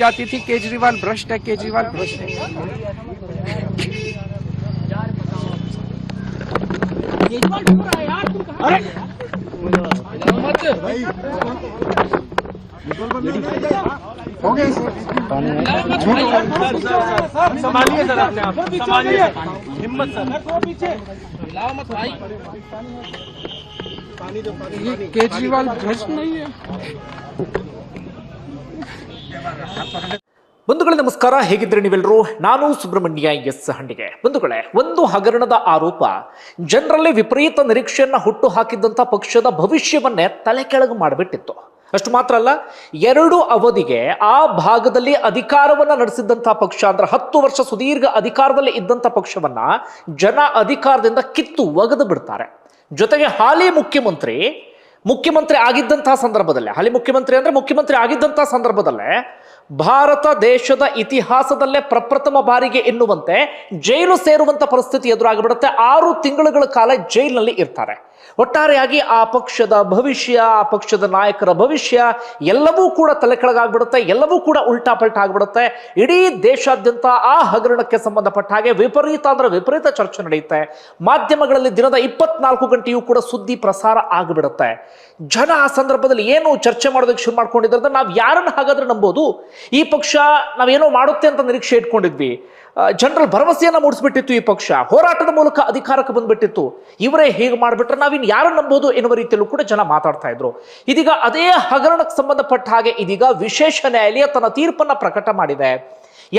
जाती थी केजरीवाल भ्रष्ट है, केजरीवाल भ्रष्ट है। हो गए संभालिए सर, अपने आप संभालिए, हिम्मत सर, पीछे मत भाई। ये केजरीवाल भ्रष्ट नहीं है। ಬಂಧುಗಳೇ ನಮಸ್ಕಾರ, ಹೇಗಿದ್ರೆ ನೀವೆಲ್ಲರೂ? ನಾನು ಸುಬ್ರಹ್ಮಣ್ಯ ಎಸ್ ಹಂಡಿಗೆ. ಬಂಧುಗಳೇ, ಒಂದು ಹಗರಣದ ಆರೋಪ ಜನರಲ್ಲಿ ವಿಪರೀತ ನಿರೀಕ್ಷೆಯನ್ನ ಹುಟ್ಟು ಹಾಕಿದ್ದಂಥ ಪಕ್ಷದ ಭವಿಷ್ಯವನ್ನೇ ತಲೆ ಕೆಳಗೆ ಮಾಡಿಬಿಟ್ಟಿತ್ತು. ಅಷ್ಟು ಮಾತ್ರ ಅಲ್ಲ, 2 ಅವಧಿಗೆ ಆ ಭಾಗದಲ್ಲಿ ಅಧಿಕಾರವನ್ನ ನಡೆಸಿದ್ದಂಥ ಪಕ್ಷ, ಅಂದ್ರೆ 10 ವರ್ಷ ಸುದೀರ್ಘ ಅಧಿಕಾರದಲ್ಲಿ ಇದ್ದಂಥ ಪಕ್ಷವನ್ನ ಜನ ಅಧಿಕಾರದಿಂದ ಕಿತ್ತು ಒಗೆದು ಬಿಡ್ತಾರೆ. ಜೊತೆಗೆ ಹಾಲಿ ಮುಖ್ಯಮಂತ್ರಿ ಆಗಿದ್ದಂತಹ ಸಂದರ್ಭದಲ್ಲೇ, ಹಾಲಿ ಮುಖ್ಯಮಂತ್ರಿ ಅಂದ್ರೆ ಮುಖ್ಯಮಂತ್ರಿ ಆಗಿದ್ದಂತಹ ಸಂದರ್ಭದಲ್ಲೇ ಭಾರತ ದೇಶದ ಇತಿಹಾಸದಲ್ಲೇ ಪ್ರಪ್ರಥಮ ಬಾರಿಗೆ ಎನ್ನುವಂತೆ ಜೈಲು ಸೇರುವಂತ ಪರಿಸ್ಥಿತಿ ಎದುರಾಗಿಬಿಡುತ್ತೆ. 6 ತಿಂಗಳುಗಳ ಕಾಲ ಜೈಲಿನಲ್ಲಿ ಇರ್ತಾರೆ. ಒಟ್ಟಾರೆಯಾಗಿ ಆ ಪಕ್ಷದ ಭವಿಷ್ಯ, ಆ ಪಕ್ಷದ ನಾಯಕರ ಭವಿಷ್ಯ ಎಲ್ಲವೂ ಕೂಡ ತಲೆ ಕೆಳಗಾಗ್ಬಿಡುತ್ತೆ, ಎಲ್ಲವೂ ಕೂಡ ಉಲ್ಟಾ ಪಲ್ಟಾ ಆಗ್ಬಿಡುತ್ತೆ. ಇಡೀ ದೇಶಾದ್ಯಂತ ಆ ಹಗರಣಕ್ಕೆ ಸಂಬಂಧಪಟ್ಟ ಹಾಗೆ ವಿಪರೀತ ಚರ್ಚೆ ನಡೆಯುತ್ತೆ. ಮಾಧ್ಯಮಗಳಲ್ಲಿ ದಿನದ 24 ಗಂಟೆಯೂ ಕೂಡ ಸುದ್ದಿ ಪ್ರಸಾರ ಆಗಿಬಿಡುತ್ತೆ. ಜನ ಆ ಸಂದರ್ಭದಲ್ಲಿ ಏನು ಚರ್ಚೆ ಮಾಡೋದಕ್ಕೆ ಶುರು ಮಾಡ್ಕೊಂಡಿದ್ರೆ, ನಾವು ಯಾರನ್ನು ಹಾಗಾದ್ರೆ ನಂಬೋದು? ಈ ಪಕ್ಷ ನಾವೇನೋ ಮಾಡುತ್ತೆ ಅಂತ ನಿರೀಕ್ಷೆ ಇಟ್ಕೊಂಡಿದ್ವಿ, ಜನರಲ್ ಭರವಸೆಯನ್ನ ಮೂಡಿಸ್ಬಿಟ್ಟಿತ್ತು ಈ ಪಕ್ಷ, ಹೋರಾಟದ ಮೂಲಕ ಅಧಿಕಾರಕ್ಕೆ ಬಂದ್ಬಿಟ್ಟಿತ್ತು, ಇವರೇ ಹೀಗೆ ಮಾಡಿಬಿಟ್ರೆ ನಾವಿನ್ ಯಾರನ್ನು ನಂಬೋದು ಎನ್ನುವ ರೀತಿಯಲ್ಲೂ ಕೂಡ ಜನ ಮಾತಾಡ್ತಾ ಇದ್ರು. ಇದೀಗ ಅದೇ ಹಗರಣಕ್ಕೆ ಸಂಬಂಧಪಟ್ಟ ಹಾಗೆ ಇದೀಗ ವಿಶೇಷ ನ್ಯಾಯಾಲಯ ತನ್ನ ತೀರ್ಪನ್ನ ಪ್ರಕಟ ಮಾಡಿದೆ.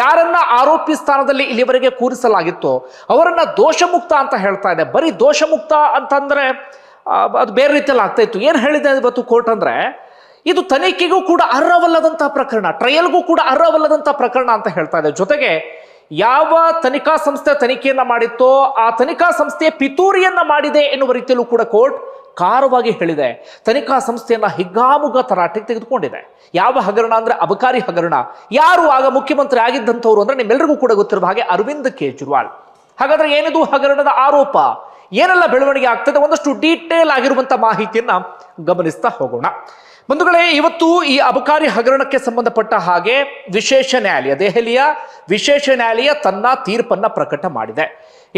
ಯಾರನ್ನ ಆರೋಪಿ ಸ್ಥಾನದಲ್ಲಿ ಇಲ್ಲಿವರೆಗೆ ಕೂರಿಸಲಾಗಿತ್ತು ಅವರನ್ನ ದೋಷಮುಕ್ತ ಅಂತ ಹೇಳ್ತಾ ಇದೆ. ಬರೀ ದೋಷಮುಕ್ತ ಅಂತಂದ್ರೆ ಅದು ಬೇರೆ ರೀತಿಯಲ್ಲಿ ಆಗ್ತಾ ಇತ್ತು. ಏನ್ ಹೇಳಿದೆ ಇವತ್ತು ಕೋರ್ಟ್ ಅಂದ್ರೆ, ಇದು ತನಿಖೆಗೂ ಕೂಡ ಅರ್ಹವಲ್ಲದಂತಹ ಪ್ರಕರಣ, ಟ್ರಯಲ್ಗೂ ಕೂಡ ಅರ್ಹವಲ್ಲದಂತಹ ಪ್ರಕರಣ ಅಂತ ಹೇಳ್ತಾ ಇದೆ. ಜೊತೆಗೆ ಯಾವ ತನಿಖಾ ಸಂಸ್ಥೆ ತನಿಖೆಯನ್ನ ಮಾಡಿತ್ತೋ ಆ ತನಿಖಾ ಸಂಸ್ಥೆಯ ಪಿತೂರಿಯನ್ನ ಮಾಡಿದೆ ಎನ್ನುವ ರೀತಿಯಲ್ಲೂ ಕೂಡ ಕೋರ್ಟ್ ಖಾರವಾಗಿ ಹೇಳಿದೆ. ತನಿಖಾ ಸಂಸ್ಥೆಯನ್ನ ಹಿಗ್ಗಾಮುಗ್ಗ ತರಾಟೆಗೆ ತೆಗೆದುಕೊಂಡಿದೆ. ಯಾವ ಹಗರಣ ಅಂದ್ರೆ ಅಬಕಾರಿ ಹಗರಣ. ಯಾರು ಆಗ ಮುಖ್ಯಮಂತ್ರಿ ಆಗಿದ್ದಂಥವ್ರು ಅಂದ್ರೆ ನಿಮ್ಮೆಲ್ಲರಿಗೂ ಕೂಡ ಗೊತ್ತಿರುವ ಹಾಗೆ ಅರವಿಂದ್ ಕೇಜ್ರಿವಾಲ್. ಹಾಗಾದ್ರೆ ಏನಿದು ಹಗರಣದ ಆರೋಪ, ಏನೆಲ್ಲ ಬೆಳವಣಿಗೆ ಆಗ್ತದೆ, ಒಂದಷ್ಟು ಡೀಟೇಲ್ ಆಗಿರುವಂತಹ ಮಾಹಿತಿಯನ್ನ ಗಮನಿಸ್ತಾ ಹೋಗೋಣ. ಬಂಧುಗಳೇ, ಇವತ್ತು ಈ ಅಬಕಾರಿ ಹಗರಣಕ್ಕೆ ಸಂಬಂಧಪಟ್ಟ ಹಾಗೆ ವಿಶೇಷ ನ್ಯಾಯಾಲಯ, ದೆಹಲಿಯ ವಿಶೇಷ ನ್ಯಾಯಾಲಯ ತನ್ನ ತೀರ್ಪನ್ನ ಪ್ರಕಟ ಮಾಡಿದೆ.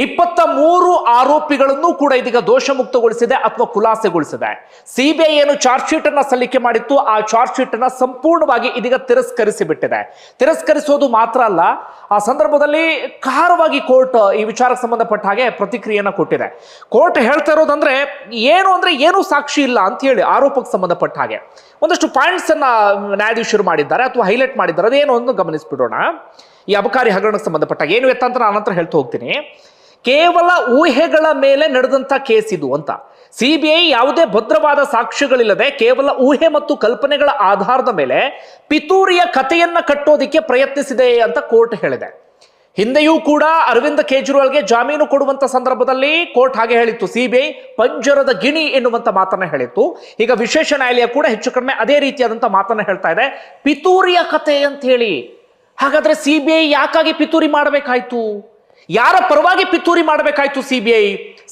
23 ಆರೋಪಿಗಳನ್ನು ಕೂಡ ಇದೀಗ ದೋಷಮುಕ್ತಗೊಳಿಸಿದೆ ಅಥವಾ ಖುಲಾಸೆಗೊಳಿಸಿದೆ. ಸಿಬಿಐ ಏನು ಚಾರ್ಜ್ ಶೀಟ್ ಅನ್ನ ಸಲ್ಲಿಕೆ ಮಾಡಿತ್ತು, ಆ ಚಾರ್ಜ್ ಶೀಟ್ ಅನ್ನ ಸಂಪೂರ್ಣವಾಗಿ ಇದೀಗ ತಿರಸ್ಕರಿಸಿ ಬಿಟ್ಟಿದೆ. ತಿರಸ್ಕರಿಸೋದು ಮಾತ್ರ ಅಲ್ಲ, ಆ ಸಂದರ್ಭದಲ್ಲಿ ಖಾರವಾಗಿ ಕೋರ್ಟ್ ಈ ವಿಚಾರಕ್ಕೆ ಸಂಬಂಧಪಟ್ಟ ಹಾಗೆ ಪ್ರತಿಕ್ರಿಯೆಯನ್ನ ಕೊಟ್ಟಿದೆ. ಕೋರ್ಟ್ ಹೇಳ್ತಾ ಇರೋದಂದ್ರೆ ಏನು ಸಾಕ್ಷಿ ಇಲ್ಲ ಅಂತ ಹೇಳಿ ಆರೋಪಕ್ಕೆ ಸಂಬಂಧಪಟ್ಟ ಹಾಗೆ ಒಂದಷ್ಟು ಪಾಯಿಂಟ್ಸ್ ಅನ್ನ ನ್ಯಾಯಾಧೀಶರು ಮಾಡಿದ್ದಾರೆ ಅಥವಾ ಹೈಲೈಟ್ ಮಾಡಿದ್ದಾರೆ. ಅದೇನು ಒಂದು ಗಮನಿಸ್ಬಿಡೋಣ. ಈ ಅಬಕಾರಿ ಹಗರಣಕ್ಕೆ ಸಂಬಂಧಪಟ್ಟ ಏನು ಎತ್ತ ಅಂತ ನಾನು ನಂತರ ಹೇಳ್ತಾ ಹೋಗ್ತೀನಿ. ಕೇವಲ ಊಹೆಗಳ ಮೇಲೆ ನಡೆದಂತ ಕೇಸ್ ಇದು ಅಂತ. ಸಿಬಿಐ ಯಾವುದೇ ಭದ್ರವಾದ ಸಾಕ್ಷ್ಯಗಳಿಲ್ಲದೆ ಕೇವಲ ಊಹೆ ಮತ್ತು ಕಲ್ಪನೆಗಳ ಆಧಾರದ ಮೇಲೆ ಪಿತೂರಿಯ ಕಥೆಯನ್ನ ಕಟ್ಟೋದಿಕ್ಕೆ ಪ್ರಯತ್ನಿಸಿದೆ ಅಂತ ಕೋರ್ಟ್ ಹೇಳಿದೆ. ಹಿಂದೆಯೂ ಕೂಡ ಅರವಿಂದ್ ಕೇಜ್ರಿವಾಲ್ಗೆ ಜಾಮೀನು ಕೊಡುವಂತ ಸಂದರ್ಭದಲ್ಲಿ ಕೋರ್ಟ್ ಹಾಗೆ ಹೇಳಿತ್ತು, ಸಿಬಿಐ ಪಂಜರದ ಗಿಣಿ ಎನ್ನುವಂತ ಮಾತನ್ನ ಹೇಳಿತ್ತು. ಈಗ ವಿಶೇಷ ನ್ಯಾಯಾಲಯ ಕೂಡ ಹೆಚ್ಚು ಕಡಿಮೆ ಅದೇ ರೀತಿಯಾದಂತ ಮಾತನ್ನ ಹೇಳ್ತಾ ಇದೆ, ಪಿತೂರಿಯ ಕಥೆ ಅಂತ ಹೇಳಿ. ಹಾಗಾದ್ರೆ ಸಿಬಿಐ ಯಾಕಾಗಿ ಪಿತೂರಿ ಮಾಡಬೇಕಾಯ್ತು? ಯಾರ ಪರವಾಗಿ ಪಿತೂರಿ ಮಾಡಬೇಕಾಯ್ತು ಸಿಬಿಐ?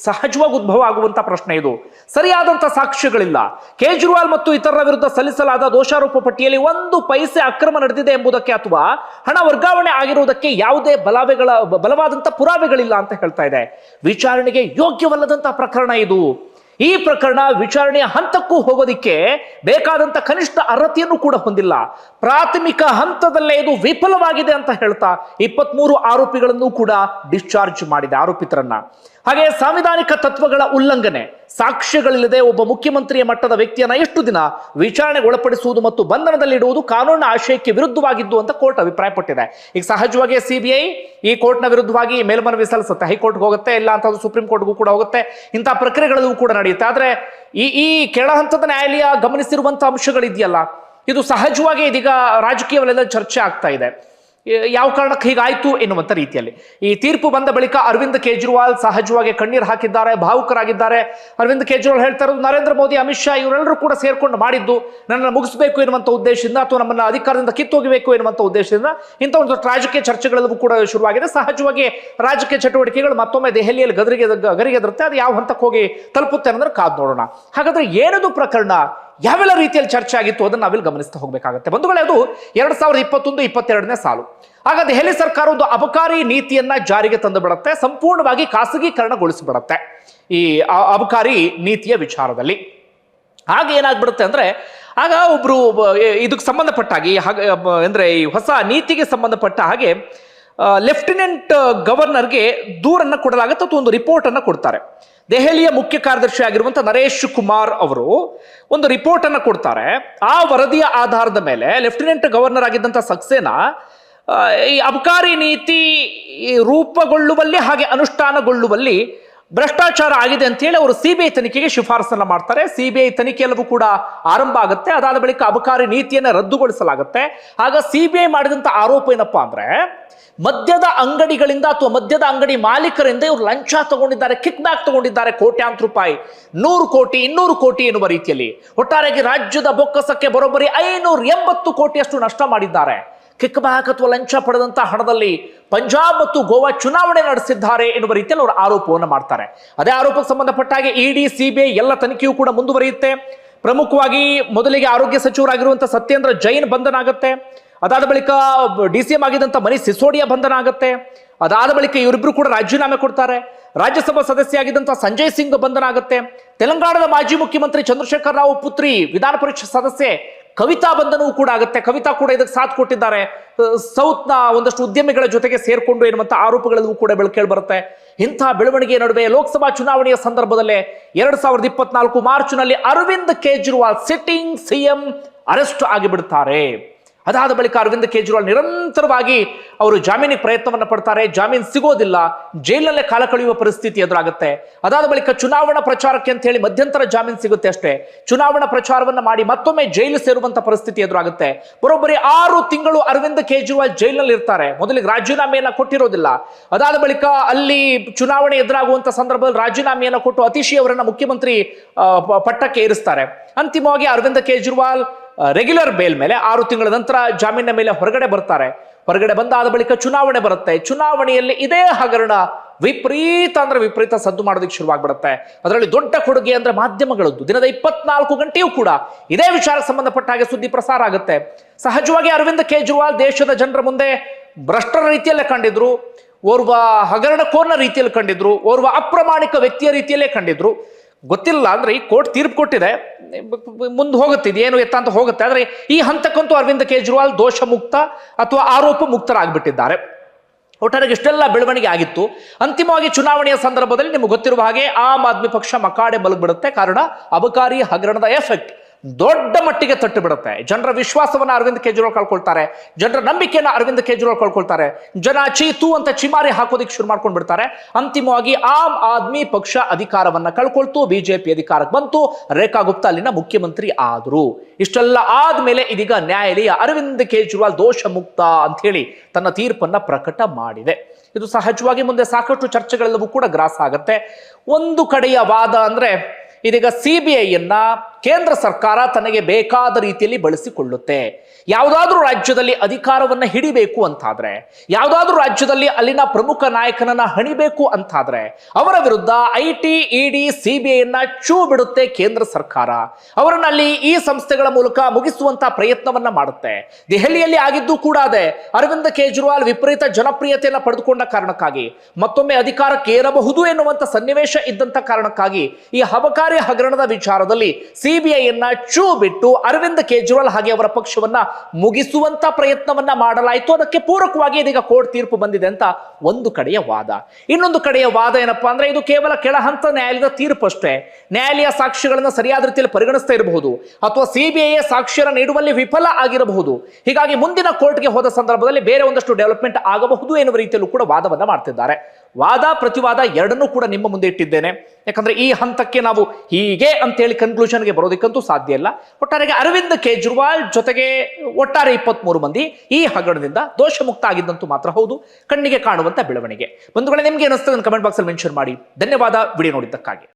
ಸಹಜವಾಗಿ ಉದ್ಭವ ಆಗುವಂತ ಪ್ರಶ್ನೆ ಇದು. ಸರಿಯಾದಂತ ಸಾಕ್ಷ್ಯಗಳಿಲ್ಲ. ಕೇಜ್ರಿವಾಲ್ ಮತ್ತು ಇತರರ ವಿರುದ್ಧ ಸಲ್ಲಿಸಲಾದ ದೋಷಾರೋಪ ಪಟ್ಟಿಯಲ್ಲಿ 1 ಪೈಸೆ ಅಕ್ರಮ ನಡೆದಿದೆ ಎಂಬುದಕ್ಕೆ ಅಥವಾ ಹಣ ವರ್ಗಾವಣೆ ಆಗಿರುವುದಕ್ಕೆ ಯಾವುದೇ ಬಲವಾದಂತ ಪುರಾವೆಗಳಿಲ್ಲ ಅಂತ ಹೇಳ್ತಾ ಇದೆ. ವಿಚಾರಣೆಗೆ ಯೋಗ್ಯವಲ್ಲದಂತ ಪ್ರಕರಣ ಇದು. ಈ ಪ್ರಕರಣ ವಿಚಾರಣೆಯ ಹಂತಕ್ಕೂ ಹೋಗೋದಿಕ್ಕೆ ಬೇಕಾದಂತ ಕನಿಷ್ಠ ಅರ್ಹತೆಯನ್ನು ಕೂಡ ಹೊಂದಿಲ್ಲ. ಪ್ರಾಥಮಿಕ ಹಂತದಲ್ಲೇ ಇದು ವಿಫಲವಾಗಿದೆ ಅಂತ ಹೇಳ್ತಾ 23 ಆರೋಪಿಗಳನ್ನು ಕೂಡ ಡಿಸ್ಚಾರ್ಜ್ ಮಾಡಿದೆ, ಆರೋಪಿತರನ್ನ. ಹಾಗೆ ಸಾಂವಿಧಾನಿಕ ತತ್ವಗಳ ಉಲ್ಲಂಘನೆ, ಸಾಕ್ಷ್ಯಗಳಿಲ್ಲದೆ ಒಬ್ಬ ಮುಖ್ಯಮಂತ್ರಿಯ ಮಟ್ಟದ ವ್ಯಕ್ತಿಯನ್ನ ಎಷ್ಟು ದಿನ ವಿಚಾರಣೆಗೆ ಒಳಪಡಿಸುವುದು ಮತ್ತು ಬಂಧನದಲ್ಲಿಡುವುದು ಕಾನೂನಿನ ಆಶಯಕ್ಕೆ ವಿರುದ್ಧವಾಗಿದ್ದು ಅಂತ ಕೋರ್ಟ್ ಅಭಿಪ್ರಾಯಪಟ್ಟಿದೆ. ಈಗ ಸಹಜವಾಗಿ ಸಿಬಿಐ ಈ ಕೋರ್ಟ್ನ ವಿರುದ್ಧವಾಗಿ ಮೇಲ್ಮನವಿ ಸಲ್ಲಿಸುತ್ತೆ, ಹೈಕೋರ್ಟ್ಗೆ ಹೋಗುತ್ತೆ, ಇಲ್ಲ ಅಂತ ಸುಪ್ರೀಂ ಕೋರ್ಟ್ಗೂ ಕೂಡ ಹೋಗುತ್ತೆ. ಇಂತಹ ಪ್ರಕ್ರಿಯೆಗಳು ಕೂಡ ನಡೆಯುತ್ತೆ. ಆದ್ರೆ ಈ ಕೆಳ ಹಂತದ ನ್ಯಾಯಾಲಯ ಗಮನಿಸಿರುವಂತಹ ಅಂಶಗಳಿದೆಯಲ್ಲ, ಇದು ಸಹಜವಾಗಿ ಇದೀಗ ರಾಜಕೀಯ ವಲಯದಲ್ಲಿ ಚರ್ಚೆ ಆಗ್ತಾ ಇದೆ. ಯಾವ ಕಾರಣಕ್ಕೆ ಹೀಗಾಯ್ತು ಎನ್ನುವಂತ ರೀತಿಯಲ್ಲಿ ಈ ತೀರ್ಪು ಬಂದ ಬಳಿಕ ಅರವಿಂದ್ ಕೇಜ್ರಿವಾಲ್ ಸಹಜವಾಗಿ ಕಣ್ಣೀರು ಹಾಕಿದ್ದಾರೆ, ಭಾವುಕರಾಗಿದ್ದಾರೆ. ಅರವಿಂದ್ ಕೇಜ್ರಿವಾಲ್ ಹೇಳ್ತಾ ಇರೋದು, ನರೇಂದ್ರ ಮೋದಿ, ಅಮಿತ್ ಶಾ ಇವರೆಲ್ಲರೂ ಕೂಡ ಸೇರ್ಕೊಂಡು ಮಾಡಿದ್ದು ನನ್ನನ್ನು ಮುಗಿಸಬೇಕು ಎನ್ನುವಂತ ಉದ್ದೇಶದಿಂದ ಅಥವಾ ನಮ್ಮನ್ನ ಅಧಿಕಾರದಿಂದ ಕಿತ್ತೋಗಬೇಕು ಎನ್ನುವಂತ ಉದ್ದೇಶದಿಂದ ಇಂಥ ಒಂದು ರಾಜಕೀಯ ಚರ್ಚೆಗಳೆಲ್ಲವೂ ಕೂಡ ಶುರುವಾಗಿದೆ. ಸಹಜವಾಗಿ ರಾಜಕೀಯ ಚಟುವಟಿಕೆಗಳು ಮತ್ತೊಮ್ಮೆ ದೆಹಲಿಯಲ್ಲಿ ಗರಿಗೆದರುತ್ತೆ. ಅದು ಯಾವ ಹಂತಕ್ಕೆ ಹೋಗಿ ತಲುಪುತ್ತೆ ಅನ್ನೋದ್ರ ಕಾದ್ ನೋಡೋಣ. ಹಾಗಾದ್ರೆ ಏನದು ಪ್ರಕರಣ? ಯಾವೆಲ್ಲ ರೀತಿಯಲ್ಲಿ ಚರ್ಚೆ ಆಗಿತ್ತು ಅದನ್ನು ನಾವಿಲ್ಲಿ ಗಮನಿಸ್ತಾ ಹೋಗಬೇಕಾಗುತ್ತೆ. ಬಂಧುಗಳೇ, ಅದು 2021-22ನೇ ಸಾಲು. ಆಗ ದೆಹಲಿ ಸರ್ಕಾರ ಒಂದು ಅಬಕಾರಿ ನೀತಿಯನ್ನ ಜಾರಿಗೆ ತಂದು ಬಿಡುತ್ತೆ, ಸಂಪೂರ್ಣವಾಗಿ ಖಾಸಗೀಕರಣಗೊಳಿಸಿಬಿಡುತ್ತೆ ಈ ಅಬಕಾರಿ ನೀತಿಯ ವಿಚಾರದಲ್ಲಿ. ಆಗ ಏನಾಗ್ಬಿಡುತ್ತೆ ಅಂದ್ರೆ, ಆಗ ಒಬ್ರು ಇದಕ್ಕೆ ಸಂಬಂಧಪಟ್ಟ ಹಾಗೆ ಅಂದ್ರೆ ಈ ಹೊಸ ನೀತಿಗೆ ಸಂಬಂಧಪಟ್ಟ ಹಾಗೆ ಲೆಫ್ಟಿನೆಂಟ್ ಗವರ್ನರ್ಗೆ ದೂರನ್ನ ಕೊಡಲಾಗುತ್ತೆ ಅಥವಾ ಒಂದು ರಿಪೋರ್ಟ್ ಅನ್ನ ಕೊಡ್ತಾರೆ. ದೆಹಲಿಯ ಮುಖ್ಯ ಕಾರ್ಯದರ್ಶಿ ಆಗಿರುವಂತ ನರೇಶ್ ಕುಮಾರ್ ಅವರು ಒಂದು ರಿಪೋರ್ಟ್ ಅನ್ನ ಕೊಡ್ತಾರೆ. ಆ ವರದಿಯ ಆಧಾರದ ಮೇಲೆ ಲೆಫ್ಟಿನೆಂಟ್ ಗವರ್ನರ್ ಆಗಿದ್ದಂತ ಸಕ್ಸೇನಾ ಈ ಅಬಕಾರಿ ನೀತಿ ರೂಪುಗೊಳ್ಳುವಲ್ಲಿ ಹಾಗೆ ಅನುಷ್ಠಾನಗೊಳ್ಳುವಲ್ಲಿ ಭ್ರಷ್ಟಾಚಾರ ಆಗಿದೆ ಅಂತ ಹೇಳಿ ಅವರು ಸಿಬಿಐ ತನಿಖೆಗೆ ಶಿಫಾರಸನ್ನ ಮಾಡ್ತಾರೆ. ಸಿಬಿಐ ತನಿಖೆ ಎಲ್ಲವೂ ಕೂಡ ಆರಂಭ ಆಗುತ್ತೆ. ಅದಾದ ಬಳಿಕ ಅಬಕಾರಿ ನೀತಿಯನ್ನ ರದ್ದುಗೊಳಿಸಲಾಗುತ್ತೆ. ಆಗ ಸಿಬಿಐ ಮಾಡಿದಂತ ಆರೋಪ ಏನಪ್ಪಾ ಅಂದ್ರೆ, ಮದ್ಯದ ಅಂಗಡಿಗಳಿಂದ ಅಥವಾ ಮದ್ಯದ ಅಂಗಡಿ ಮಾಲೀಕರಿಂದ ಇವರು ಲಂಚ ತಗೊಂಡಿದ್ದಾರೆ, ಕಿಕ್ ಬ್ಯಾಕ್ ತಗೊಂಡಿದ್ದಾರೆ, ಕೋಟ್ಯಾಂತರ ರೂಪಾಯಿ, 100 ಕೋಟಿ 200 ಕೋಟಿ ಎನ್ನುವ ರೀತಿಯಲ್ಲಿ ಒಟ್ಟಾರೆಯಾಗಿ ರಾಜ್ಯದ ಬೊಕ್ಕಸಕ್ಕೆ ಬರೋಬ್ಬರಿ 580 ಕೋಟಿಯಷ್ಟು ನಷ್ಟ ಮಾಡಿದ್ದಾರೆ. ಕಿಕ್ ಬ್ಯಾಕ್ ಅಥವಾ ಲಂಚ ಪಡೆದಂತ ಹಣದಲ್ಲಿ ಪಂಜಾಬ್ ಮತ್ತು ಗೋವಾ ಚುನಾವಣೆ ನಡೆಸಿದ್ದಾರೆ ಎನ್ನುವ ರೀತಿಯಲ್ಲಿ ಅವರು ಆರೋಪವನ್ನು ಮಾಡ್ತಾರೆ. ಅದೇ ಆರೋಪಕ್ಕೆ ಸಂಬಂಧಪಟ್ಟ ಹಾಗೆ ಇಡಿ, ಸಿಬಿಐ ಎಲ್ಲ ತನಿಖೆಯೂ ಕೂಡ ಮುಂದುವರಿಯುತ್ತೆ. ಪ್ರಮುಖವಾಗಿ ಮೊದಲಿಗೆ ಆರೋಗ್ಯ ಸಚಿವರಾಗಿರುವಂತಹ ಸತ್ಯೇಂದ್ರ ಜೈನ್ ಬಂಧನ ಆಗುತ್ತೆ. ಅದಾದ ಬಳಿಕ DCM ಆಗಿದ್ದಂತ ಮನೀಶ್ ಸಿಸೋಡಿಯಾ ಬಂಧನ ಆಗುತ್ತೆ. ಅದಾದ ಬಳಿಕ ಇವರಿಬ್ರು ಕೂಡ ರಾಜೀನಾಮೆ ಕೊಡ್ತಾರೆ. ರಾಜ್ಯಸಭಾ ಸದಸ್ಯ ಆಗಿದ್ದಂತಹ ಸಂಜಯ್ ಸಿಂಗ್ ಬಂಧನ ಆಗುತ್ತೆ. ತೆಲಂಗಾಣದ ಮಾಜಿ ಮುಖ್ಯಮಂತ್ರಿ ಚಂದ್ರಶೇಖರ್ ರಾವ್ ಪುತ್ರಿ ವಿಧಾನ ಪರಿಷತ್ ಸದಸ್ಯೆ ಕವಿತಾ ಬಂಧನವೂ ಕೂಡ ಆಗುತ್ತೆ. ಕವಿತಾ ಕೂಡ ಇದಕ್ಕೆ ಸಾಥ್ ಕೊಟ್ಟಿದ್ದಾರೆ. ಸೌತ್ನ ಒಂದಷ್ಟು ಉದ್ಯಮಿಗಳ ಜೊತೆಗೆ ಸೇರ್ಕೊಂಡು ಎನ್ನುವಂತ ಆರೋಪಗಳೆಲ್ಲವೂ ಕೂಡ ಕೇಳಿ ಬರುತ್ತೆ. ಇಂತಹ ಬೆಳವಣಿಗೆಯ ನಡುವೆ ಲೋಕಸಭಾ ಚುನಾವಣೆಯ ಸಂದರ್ಭದಲ್ಲೇ 2024 ಮಾರ್ಚ್ನಲ್ಲಿ Arvind Kejriwal sitting CM arrest ಆಗಿಬಿಡ್ತಾರೆ. ಅದಾದ ಬಳಿಕ ಅರವಿಂದ್ ಕೇಜ್ರಿವಾಲ್ ನಿರಂತರವಾಗಿ ಅವರು ಜಾಮೀನಿಗೆ ಪ್ರಯತ್ನವನ್ನು ಪಡ್ತಾರೆ. ಜಾಮೀನು ಸಿಗೋದಿಲ್ಲ, ಜೈಲಿನಲ್ಲೇ ಕಾಲ ಕಳೆಯುವ ಪರಿಸ್ಥಿತಿ ಎದುರಾಗುತ್ತೆ. ಅದಾದ ಬಳಿಕ ಚುನಾವಣಾ ಪ್ರಚಾರಕ್ಕೆ ಅಂತ ಹೇಳಿ ಮಧ್ಯಂತರ ಜಾಮೀನು ಸಿಗುತ್ತೆ ಅಷ್ಟೇ. ಚುನಾವಣಾ ಪ್ರಚಾರವನ್ನ ಮಾಡಿ ಮತ್ತೊಮ್ಮೆ ಜೈಲು ಸೇರುವಂತ ಪರಿಸ್ಥಿತಿ ಎದುರಾಗುತ್ತೆ. ಬರೋಬ್ಬರಿ 6 ತಿಂಗಳು ಅರವಿಂದ್ ಕೇಜ್ರಿವಾಲ್ ಜೈಲಿನಲ್ಲಿ ಇರ್ತಾರೆ. ಮೊದಲಿಗೆ ರಾಜೀನಾಮೆಯನ್ನ ಕೊಟ್ಟಿರೋದಿಲ್ಲ. ಅದಾದ ಬಳಿಕ ಅಲ್ಲಿ ಚುನಾವಣೆ ಎದುರಾಗುವಂತ ಸಂದರ್ಭದಲ್ಲಿ ರಾಜೀನಾಮೆಯನ್ನ ಕೊಟ್ಟು ಅತಿಶಿ ಅವರನ್ನ ಮುಖ್ಯಮಂತ್ರಿ ಪಟ್ಟಕ್ಕೆ ಏರಿಸ್ತಾರೆ. ಅಂತಿಮವಾಗಿ ಅರವಿಂದ್ ಕೇಜ್ರಿವಾಲ್ ರೆಗ್ಯುಲರ್ ಬೇಲ್ ಮೇಲೆ 6 ತಿಂಗಳ ನಂತರ ಜಾಮೀನಿನ ಮೇಲೆ ಹೊರಗಡೆ ಬರ್ತಾರೆ. ಹೊರಗಡೆ ಬಂದಾದ ಬಳಿಕ ಚುನಾವಣೆ ಬರುತ್ತೆ. ಚುನಾವಣೆಯಲ್ಲಿ ಇದೇ ಹಗರಣ ವಿಪರೀತ ಸದ್ದು ಮಾಡೋದಕ್ಕೆ ಶುರುವಾಗ್ಬಿಡುತ್ತೆ. ಅದರಲ್ಲಿ ದೊಡ್ಡ ಕೊಡುಗೆ ಅಂದ್ರೆ ಮಾಧ್ಯಮಗಳದ್ದು. ದಿನದ 24 ಗಂಟೆಯೂ ಕೂಡ ಇದೇ ವಿಚಾರಕ್ಕೆ ಸಂಬಂಧಪಟ್ಟ ಹಾಗೆ ಸುದ್ದಿ ಪ್ರಸಾರ ಆಗುತ್ತೆ. ಸಹಜವಾಗಿ ಅರವಿಂದ್ ಕೇಜ್ರಿವಾಲ್ ದೇಶದ ಜನರ ಮುಂದೆ ಭ್ರಷ್ಟರ ರೀತಿಯಲ್ಲೇ ಕಂಡಿದ್ರು, ಓರ್ವ ಹಗರಣಕೋರನ ರೀತಿಯಲ್ಲಿ ಕಂಡಿದ್ರು, ಓರ್ವ ಅಪ್ರಾಮಾಣಿಕ ವ್ಯಕ್ತಿಯ ರೀತಿಯಲ್ಲೇ ಕಂಡಿದ್ರು. ಗೊತ್ತಿಲ್ಲ ಅಂದ್ರೆ ಈ ಕೋರ್ಟ್ ತೀರ್ಪು ಕೊಟ್ಟಿದೆ, ಮುಂದೆ ಹೋಗುತ್ತೆ, ಇದೇನು ಎತ್ತ ಅಂತ ಹೋಗುತ್ತೆ. ಆದ್ರೆ ಈ ಹಂತಕ್ಕಂತೂ ಅರವಿಂದ್ ಕೇಜ್ರಿವಾಲ್ ದೋಷ ಮುಕ್ತ ಅಥವಾ ಆರೋಪ ಮುಕ್ತರಾಗ್ಬಿಟ್ಟಿದ್ದಾರೆ. ಒಟ್ಟಾರೆ ಇಷ್ಟೆಲ್ಲ ಬೆಳವಣಿಗೆ ಆಗಿತ್ತು. ಅಂತಿಮವಾಗಿ ಚುನಾವಣೆಯ ಸಂದರ್ಭದಲ್ಲಿ ನಿಮಗೆ ಗೊತ್ತಿರುವ ಹಾಗೆ ಆಮ್ ಆದ್ಮಿ ಪಕ್ಷ ಮಕಾಡೆ ಮಲಗ್ಬಿಡುತ್ತೆ. ಕಾರಣ ಅಬಕಾರಿ ಹಗರಣದ ಎಫೆಕ್ಟ್ ದೊಡ್ಡ ಮಟ್ಟಿಗೆ ತಟ್ಟು ಬಿಡುತ್ತೆ. ಜನರ ವಿಶ್ವಾಸವನ್ನ ಅರವಿಂದ್ ಕೇಜ್ರಿವಾಲ್ ಕಳ್ಕೊಳ್ತಾರೆ. ಜನರ ನಂಬಿಕೆಯನ್ನ ಅರವಿಂದ್ ಕೇಜ್ರಿವಾಲ್ ಕಳ್ಕೊಳ್ತಾರೆ. ಜನ ಚೀತು ಅಂತ ಚಿಮಾರಿ ಹಾಕೋದಿಕ್ಕೆ ಶುರು ಮಾಡ್ಕೊಂಡು ಬಿಡ್ತಾರೆ. ಅಂತಿಮವಾಗಿ ಆಮ್ ಆದ್ಮಿ ಪಕ್ಷ ಅಧಿಕಾರವನ್ನ ಕಳ್ಕೊಳ್ತು, ಬಿಜೆಪಿ ಅಧಿಕಾರಕ್ಕೆ ಬಂತು, ರೇಖಾ ಗುಪ್ತಾ ಅಲ್ಲಿನ ಮುಖ್ಯಮಂತ್ರಿ ಆದ್ರು. ಇಷ್ಟೆಲ್ಲ ಆದ್ಮೇಲೆ ಇದೀಗ ನ್ಯಾಯಾಲಯ ಅರವಿಂದ್ ಕೇಜ್ರಿವಾಲ್ ದೋಷ ಮುಕ್ತ ಅಂತ ಹೇಳಿ ತನ್ನ ತೀರ್ಪನ್ನ ಪ್ರಕಟ ಮಾಡಿದೆ. ಇದು ಸಹಜವಾಗಿ ಮುಂದೆ ಸಾಕಷ್ಟು ಚರ್ಚೆಗಳೆಲ್ಲವೂ ಕೂಡ ಗ್ರಾಸ ಆಗತ್ತೆ. ಒಂದು ಕಡೆಯ ವಾದ ಅಂದ್ರೆ, ಇದೀಗ ಸಿಬಿಐಯನ್ನ ಕೇಂದ್ರ ಸರ್ಕಾರ ತನಗೆ ಬೇಕಾದ ರೀತಿಯಲ್ಲಿ ಬಳಸಿಕೊಳ್ಳುತ್ತೆ. ಯಾವುದಾದ್ರೂ ರಾಜ್ಯದಲ್ಲಿ ಅಧಿಕಾರವನ್ನ ಹಿಡಿಬೇಕು ಅಂತಾದ್ರೆ, ಯಾವುದಾದ್ರೂ ರಾಜ್ಯದಲ್ಲಿ ಅಲ್ಲಿನ ಪ್ರಮುಖ ನಾಯಕನನ್ನ ಹಣಿಬೇಕು ಅಂತಾದ್ರೆ ಅವರ ವಿರುದ್ಧ IT, ED, CBIಯನ್ನ ಚೂ ಬಿಡುತ್ತೆ ಕೇಂದ್ರ ಸರ್ಕಾರ. ಅವರನ್ನ ಅಲ್ಲಿ ಈ ಸಂಸ್ಥೆಗಳ ಮೂಲಕ ಮುಗಿಸುವಂತ ಪ್ರಯತ್ನವನ್ನ ಮಾಡುತ್ತೆ. ದೆಹಲಿಯಲ್ಲಿ ಆಗಿದ್ದು ಕೂಡ ಅದೇ. ಅರವಿಂದ್ ಕೇಜ್ರಿವಾಲ್ ವಿಪರೀತ ಜನಪ್ರಿಯತೆಯನ್ನ ಪಡೆದುಕೊಂಡ ಕಾರಣಕ್ಕಾಗಿ, ಮತ್ತೊಮ್ಮೆ ಅಧಿಕಾರಕ್ಕೆ ಏರಬಹುದು ಎನ್ನುವಂತ ಸನ್ನಿವೇಶ ಇದ್ದಂತ ಕಾರಣಕ್ಕಾಗಿ ಈ ಅಬಕಾರಿ ಹಗರಣದ ವಿಚಾರದಲ್ಲಿ ಸಿಬಿಐಯನ್ನ ಚೂ ಬಿಟ್ಟು ಅರವಿಂದ್ ಕೇಜ್ರಿವಾಲ್ ಹಾಗೆ ಅವರ ಪಕ್ಷವನ್ನ ಮುಗಿಸುವಂತ ಪ್ರಯತ್ನವನ್ನ ಮಾಡಲಾಯಿತು. ಅದಕ್ಕೆ ಪೂರಕವಾಗಿ ಇದೀಗ ಕೋರ್ಟ್ ತೀರ್ಪು ಬಂದಿದೆ ಅಂತ ಒಂದು ಕಡೆಯ ವಾದ. ಇನ್ನೊಂದು ಕಡೆಯ ವಾದ ಏನಪ್ಪಾ ಅಂದ್ರೆ, ಇದು ಕೇವಲ ಕೆಳ ಹಂತ ನ್ಯಾಯಾಲಯದ ತೀರ್ಪು ಅಷ್ಟೇ. ನ್ಯಾಯಾಲಯ ಸಾಕ್ಷ್ಯಗಳನ್ನ ಸರಿಯಾದ ರೀತಿಯಲ್ಲಿ ಪರಿಗಣಿಸ್ತಾ ಇರಬಹುದು, ಅಥವಾ ಸಿಬಿಐ ಸಾಕ್ಷ್ಯನ ನೀಡುವಲ್ಲಿ ವಿಫಲ ಆಗಿರಬಹುದು. ಹೀಗಾಗಿ ಮುಂದಿನ ಕೋರ್ಟ್ಗೆ ಹೋದ ಸಂದರ್ಭದಲ್ಲಿ ಬೇರೆ ಒಂದಷ್ಟು ಡೆವಲಪ್ಮೆಂಟ್ ಆಗಬಹುದು ಎನ್ನುವ ರೀತಿಯಲ್ಲೂ ಕೂಡ ವಾದವನ್ನ ಮಾಡ್ತಿದ್ದಾರೆ. ವಾದ ಪ್ರತಿವಾದ ಎರಡನ್ನೂ ಕೂಡ ನಿಮ್ಮ ಮುಂದೆ ಇಟ್ಟಿದ್ದೇನೆ. ಯಾಕಂದ್ರೆ ಈ ಹಂತಕ್ಕೆ ನಾವು ಹೀಗೆ ಅಂತೇಳಿ ಕನ್ಕ್ಲೂಷನ್ಗೆ ಬರೋದಕ್ಕಂತೂ ಸಾಧ್ಯ ಇಲ್ಲ. ಒಟ್ಟಾರೆಗೆ ಅರವಿಂದ್ ಕೇಜ್ರಿವಾಲ್ ಜೊತೆಗೆ ಒಟ್ಟಾರೆ 23 ಮಂದಿ ಈ ಹಗರಣದಿಂದ ದೋಷ ಮುಕ್ತ ಆಗಿದ್ದಂತೂ ಮಾತ್ರ ಹೌದು, ಕಣ್ಣಿಗೆ ಕಾಣುವಂತ ಬೆಳವಣಿಗೆ. ಬಂಧುಗಳೇ, ನಿಮ್ಗೆ ಏನಿಸ್ತದೆ ಕಮೆಂಟ್ ಬಾಕ್ಸ್ ಅಲ್ಲಿ ಮೆನ್ಷನ್ ಮಾಡಿ. ಧನ್ಯವಾದ ವಿಡಿಯೋ ನೋಡಿದ್ದಕ್ಕಾಗಿ.